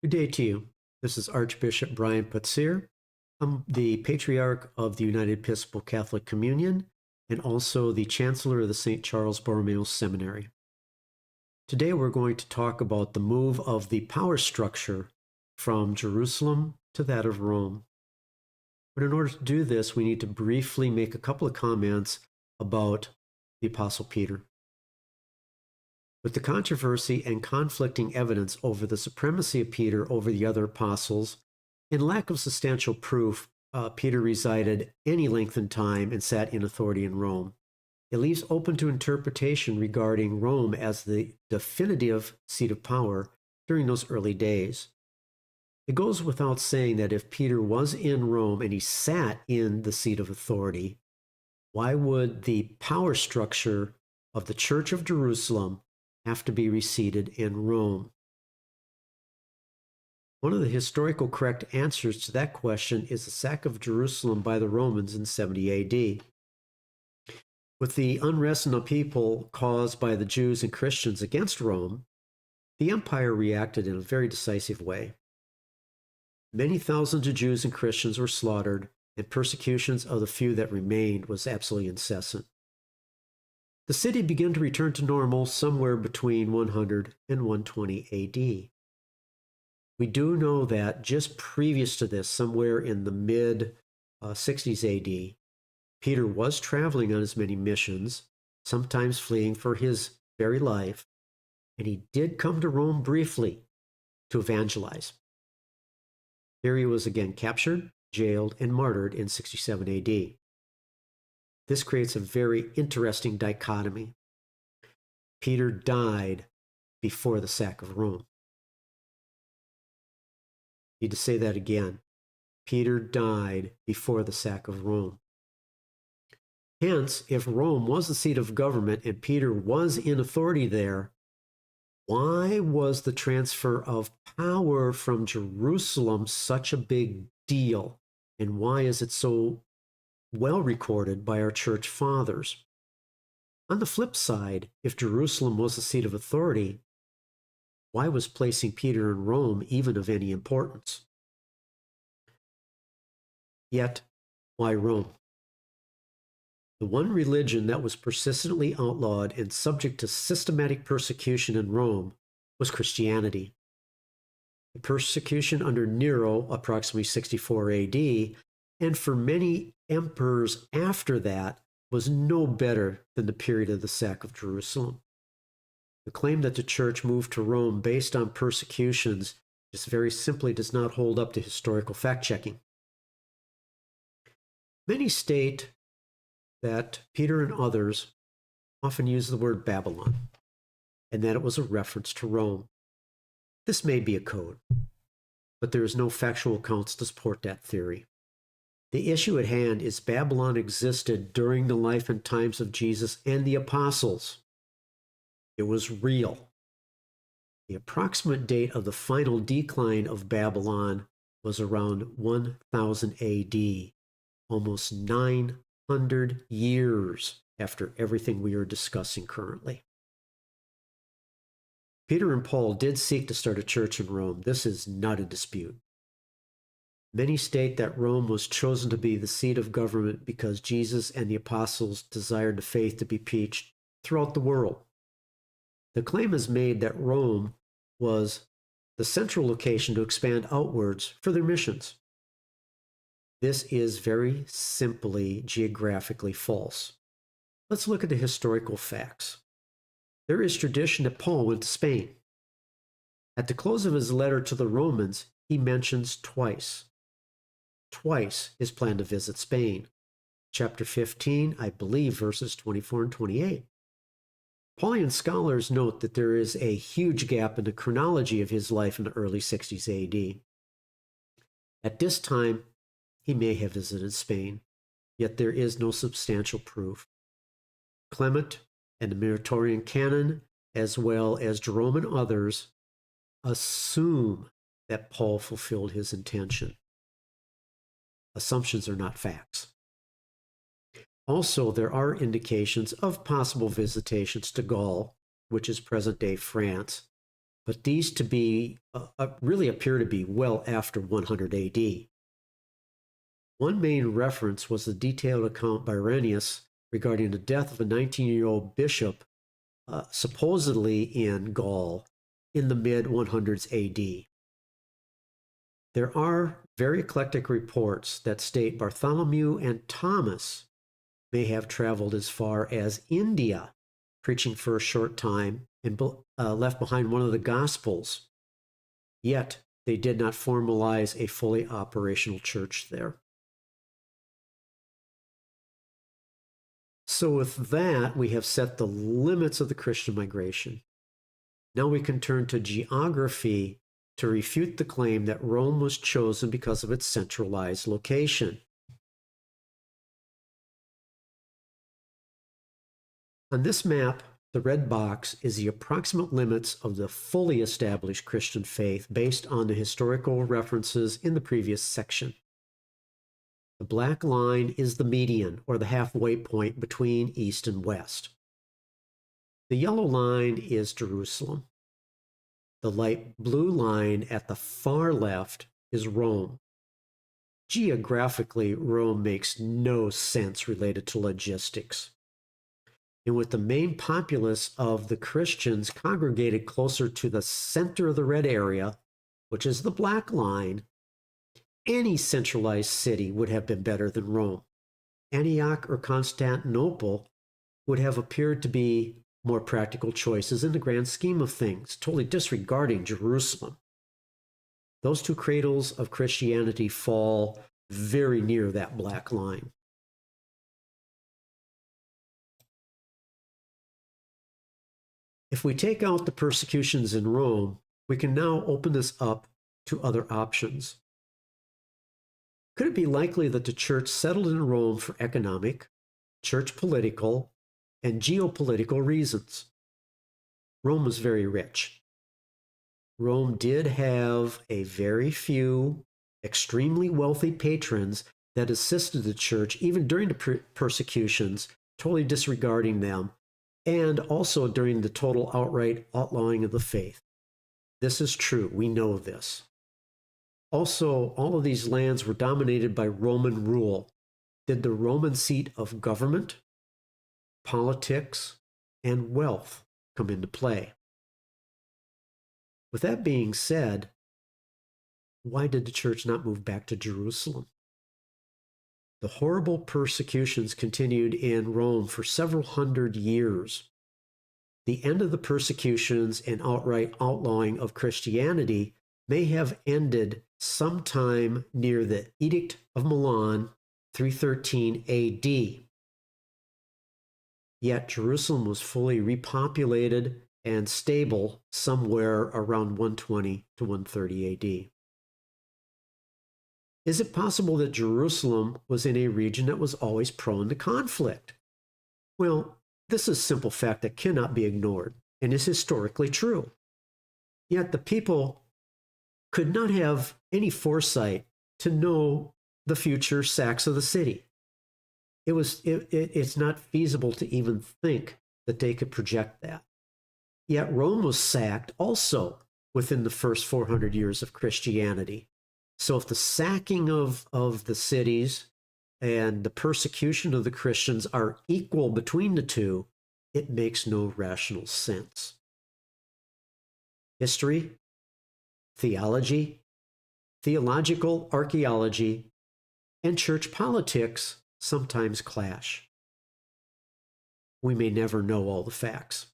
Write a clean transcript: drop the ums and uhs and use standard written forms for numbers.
Good day to you. This is Archbishop Brian Putzier. I'm the Patriarch of the United Episcopal Catholic Communion and also the Chancellor of the St. Charles Borromeo Seminary. Today we're going to talk about the move of the power structure from Jerusalem to that of Rome. But in order to do this, we need to briefly make a couple of comments about the Apostle Peter. With the controversy and conflicting evidence over the supremacy of Peter over the other apostles, and lack of substantial proof Peter resided any length in time and sat in authority in Rome, it leaves open to interpretation regarding Rome as the definitive seat of power during those early days. It goes without saying that if Peter was in Rome and he sat in the seat of authority, why would the power structure of the Church of Jerusalem have to be reseated in Rome? One of the historical correct answers to that question is the sack of Jerusalem by the Romans in 70 AD. With the unrest in the people caused by the Jews and Christians against Rome, the empire reacted in a very decisive way. Many thousands of Jews and Christians were slaughtered, and persecutions of the few that remained was absolutely incessant. The city began to return to normal somewhere between 100 and 120 AD. We do know that just previous to this, somewhere in the mid-60s AD, Peter was traveling on his many missions, sometimes fleeing for his very life, and he did come to Rome briefly to evangelize. Here he was again captured, jailed, and martyred in 67 AD. This creates a very interesting dichotomy. Peter died before the sack of Rome. I need to say that again. Peter died before the sack of Rome. Hence, if Rome was the seat of government and Peter was in authority there, why was the transfer of power from Jerusalem such a big deal? And why is it so well recorded by our church fathers? On the flip side, if Jerusalem was the seat of authority, why was placing Peter in Rome even of any importance? Yet, why Rome? The one religion that was persistently outlawed and subject to systematic persecution in Rome was Christianity. The persecution under Nero, approximately 64 AD, and for many emperors after that, was no better than the period of the sack of Jerusalem. The claim that the church moved to Rome based on persecutions just very simply does not hold up to historical fact-checking. Many state that Peter and others often use the word Babylon, and that it was a reference to Rome. This may be a code, but there is no factual accounts to support that theory. The issue at hand is Babylon existed during the life and times of Jesus and the apostles. It was real. The approximate date of the final decline of Babylon was around 1000 AD, almost 900 years after everything we are discussing currently. Peter and Paul did seek to start a church in Rome. This is not a dispute. Many state that Rome was chosen to be the seat of government because Jesus and the apostles desired the faith to be preached throughout the world. The claim is made that Rome was the central location to expand outwards for their missions. This is very simply geographically false. Let's look at the historical facts. There is tradition that Paul went to Spain. At the close of his letter to the Romans, he mentions twice his plan to visit Spain. Chapter 15, I believe, verses 24 and 28. Pauline scholars note that there is a huge gap in the chronology of his life in the early 60s AD. At this time, he may have visited Spain, yet there is no substantial proof. Clement and the Muratorian canon, as well as Jerome and others, assume that Paul fulfilled his intention. Assumptions are not facts. Also, there are indications of possible visitations to Gaul, which is present-day France, but these to be really appear to be well after 100 AD. One main reference was the detailed account by Irenaeus regarding the death of a 19-year-old bishop, supposedly in Gaul, in the mid-100s AD. There are very eclectic reports that state Bartholomew and Thomas may have traveled as far as India, preaching for a short time, and left behind one of the Gospels. Yet, they did not formalize a fully operational church there. So with that, we have set the limits of the Christian migration. Now we can turn to geography to refute the claim that Rome was chosen because of its centralized location. On this map, the red box is the approximate limits of the fully established Christian faith based on the historical references in the previous section. The black line is the median, or the halfway point between east and west. The yellow line is Jerusalem. The light blue line at the far left is Rome. Geographically, Rome makes no sense related to logistics. And with the main populace of the Christians congregated closer to the center of the red area, which is the black line, any centralized city would have been better than Rome. Antioch or Constantinople would have appeared to be more practical choices in the grand scheme of things, totally disregarding Jerusalem. Those two cradles of Christianity fall very near that black line. If we take out the persecutions in Rome, we can now open this up to other options. Could it be likely that the church settled in Rome for economic, church political, and geopolitical reasons? Rome was very rich. Rome did have a very few extremely wealthy patrons that assisted the church even during the persecutions, totally disregarding them, and also during the total outright outlawing of the faith. This is true. We know this. Also, all of these lands were dominated by Roman rule. Did the Roman seat of government, politics, and wealth come into play? With that being said, why did the church not move back to Jerusalem? The horrible persecutions continued in Rome for several hundred years. The end of the persecutions and outright outlawing of Christianity may have ended sometime near the Edict of Milan, 313 AD. Yet Jerusalem was fully repopulated and stable somewhere around 120 to 130 AD. Is it possible that Jerusalem was in a region that was always prone to conflict? Well, this is a simple fact that cannot be ignored and is historically true. Yet the people could not have any foresight to know the future sacks of the city. It's not feasible to even think that they could project that. Yet Rome was sacked also within the first 400 years of Christianity. So if the sacking of the cities and the persecution of the Christians are equal between the two, it makes no rational sense. History, theology, theological archaeology, and church politics sometimes clash. We may never know all the facts.